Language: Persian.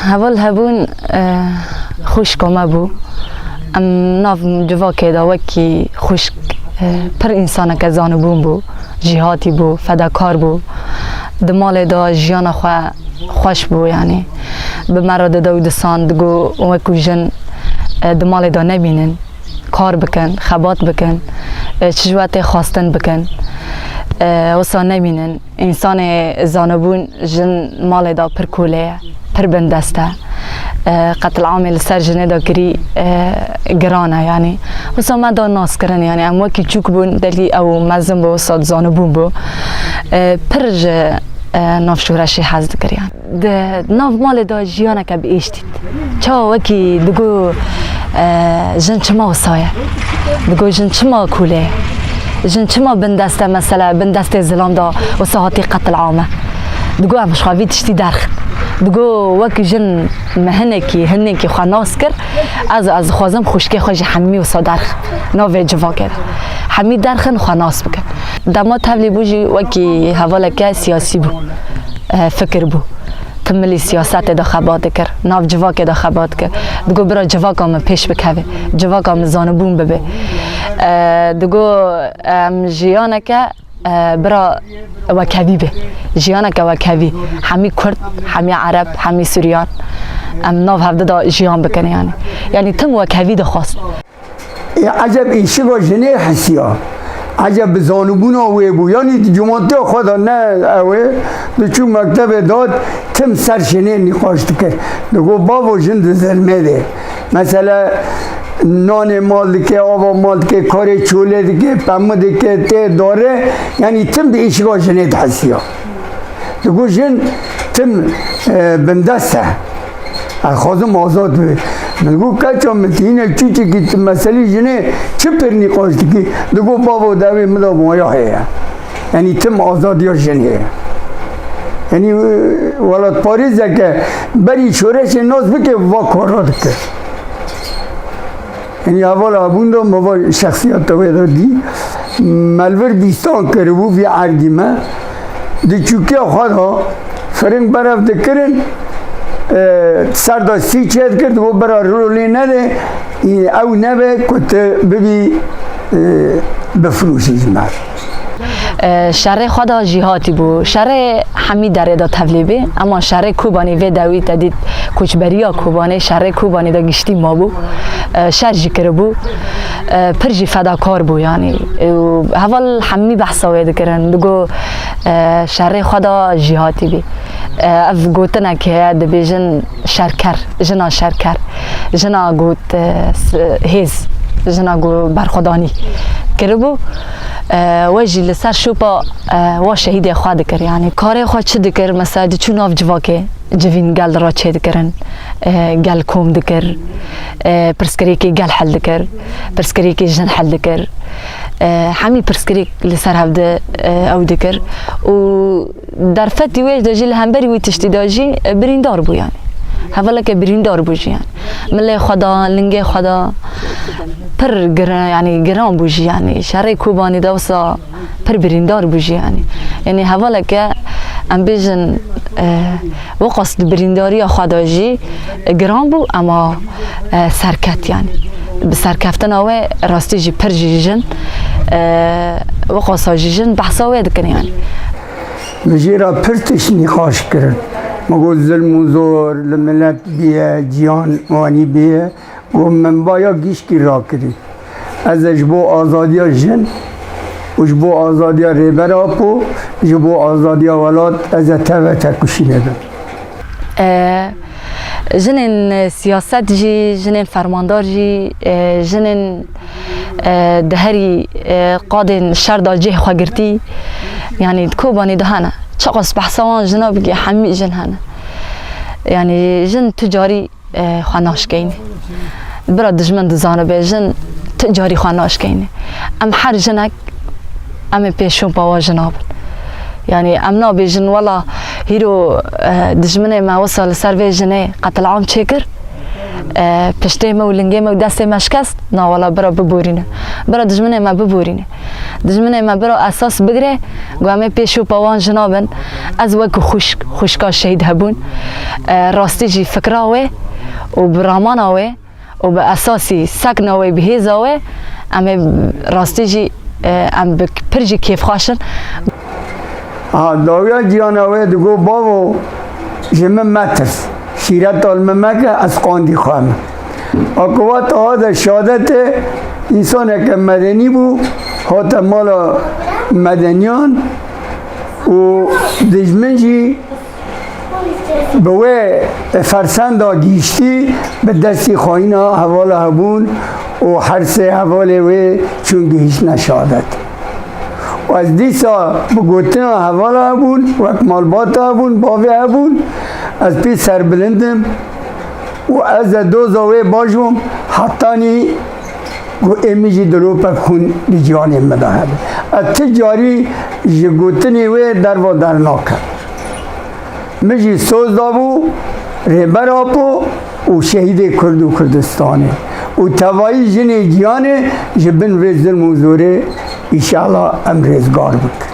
هول هبون خوش کامه بو ام ناف جوا که دا وکی خوش پر انسان که زانبون بو جهاتی بو فداکار بو دمال دا جیان خوش بو یعنی به مراد دا و دسان دگو وکو جن دمال دا نبینن کار بکن خبات بکن چجوات خواستن بکن وصا نبینن انسان زانبون جن مال دا پر کوله پر بندسته قتل عامل سر جنه دا کری گرانه یعنی وصا ما دا ناس کرن یعنی ام وکی چوک بون دلی او مزم بو وصا زانبون بو پر ناف شورشی حزد کریان ناف مال دا جیانه که بیشتید چا وکی دگو جن چما وصایه دگو جن چما کوله جن چما بندسته مثلا بندسته زلام دا وصاهاتی قتل عامه دگو همش خواهی تشتی درخ دگو وکی جن هنکی خواه ناس کر از خوازم خوشکی خواه حمی وصا درخ ناوه جوا کرد حمی درخن خواه ناس بکن دما تبلی بوجی وکی حوالکه سیاسی بو فکر بو تملی سیاست دا خبات کر ناف جوا که دا خبات کر دگو برا جوا کام پیش بکوه جوا کام زانبون ببه دگو جیانه که برا وکوی به جیانه که وکوی همی کرد همی عرب همی سوریان ناف هفته دا جیان بکنه یعنی تم وکوی دا خواست عجب ایشی با جنه حسیا عجب زانبون آوه بو یعنی جماعتی خدا نه آوه چون مکتب داد تم سرشنه نقاشت کرد دگو بابا جند ظلمه ده مثلا نان مال که آبا مال که کار چوله ده که پمه که ته داره یعنی تم ده ایشگاه جنه حسیا دگو جن تم بندسته خواستم آزاد بید دگو کچا متینه چی که مسئله جنه چه پر نقاشتی که دگو بابا دوی مدا مایا هیا یعنی تم آزاد یا جنه یعنی ولاد پاریزه که بری شورش ناز بکه واکارات که یعنی اول ابوندو موا شخصیت تویده دی ملور بیستان کرده بو فی عرگیمه دی چوکی خدا فرنگ برف دکرن سرداستی چید کرد و برای رولی نده او نبه کت ببی بفروشی زمر شهر خدا جهاتی بو شهر همی داره دا تبلیبه اما شهر کوبانی و دوی تدید کوچبریا کوبانی شهر کوبانی دا گشتی ما بو شهر جکر بو پرجی فداکار بو یعنی اول همی بحثا وید کرن بگو شهر خدا جهاتی بی اف گوتنا که دبی جن شرکر جنا گوت هیز جنا گو برخدانی کربو وجی لسر شوپا و شهید خواه دکر یعنی کار خواه چه دکر مثلا چون آف جواکه جوین گل را چه دکرن گل کوم دکر پرسکری که گل حل دکر پرسکری که جن حل دکر همی پرسکری لسر هفته او دکر و در فتی ویج دا جیل هم بری وی تشتی دا جی بریندار بو یعنی حوالا که بریندار بو جی یعنی ملی خدا لنگه خدا پر گران بو جی یعنی شهر کوبانی دا وصا پر بریندار بو جی یعنی حوالا که ام بیجن وقصد برینداری خدا جی گران بو اما سرکت یعنی بسرکفتن آوه راستی جی پر جی جن وقصا جی جن بحثا وید کن یعنی مجیرا پرتش نقاش کرد مگو ظلم و زور لملت بیه جیان وانی بیه و من بایا گیش کی را کردی از اجبو آزادی جن اجبو آزادی ریبر آپو اجبو آزادی ولاد از تبه تکشی ندن جنین سیاست جی جنین فرماندار جی جنین دهری قادن شردا جه خواگرتی یعنی کوبانی دهانه چقص بحثوان جناب بگی همی جن هنه یعنی جن تجاری خاناش کینه برا دجمن دزانه به جن تجاری خاناش کینه ام هر جنک ام پیشون باوا جناب یعنی ام نابی جن ولا هیرو دجمنه ما وصل سر جنه قتل عام چکر پشته ما و لنگه ما و دست ما شکست نه والا برا ببورینه برا دجمنه ما ببورینه دجمنه ما برا اساس بگیره گوامه پیشو پاوان جنابن از وکو خوشکا شهید هبون راستی جی فکراوه و براماناوه و به اساسی سکناوه بهیزاوه اما راستی جی ام پرجی کیف خاشن داویا جیاناوه دگو بابو جمع مترس شیرت الممکه از قاندی خواهم اکوات آده شادت انسان که مدنی بو هات مال مدنیان و دجمنجی به فرسنده گیشتی به دستی خواهینا حوال هبون و هر سه حوال وی چون گیش نشادت و از دیسا بگوتنا حوال هبون و اکمالبات هبون باوی هبون از پی سر بلندم و از دو زاوی باشم حتانی گو امیجی درو پر خون دیجیانی مداهد از تجاری جگوتنی وی در و در ناکر مجی سوز دابو رهبر آپو و شهید کرد و کردستانه و توایی جنی جیانه جبن وی ظلم و زوره ایشالله ام رزگار بک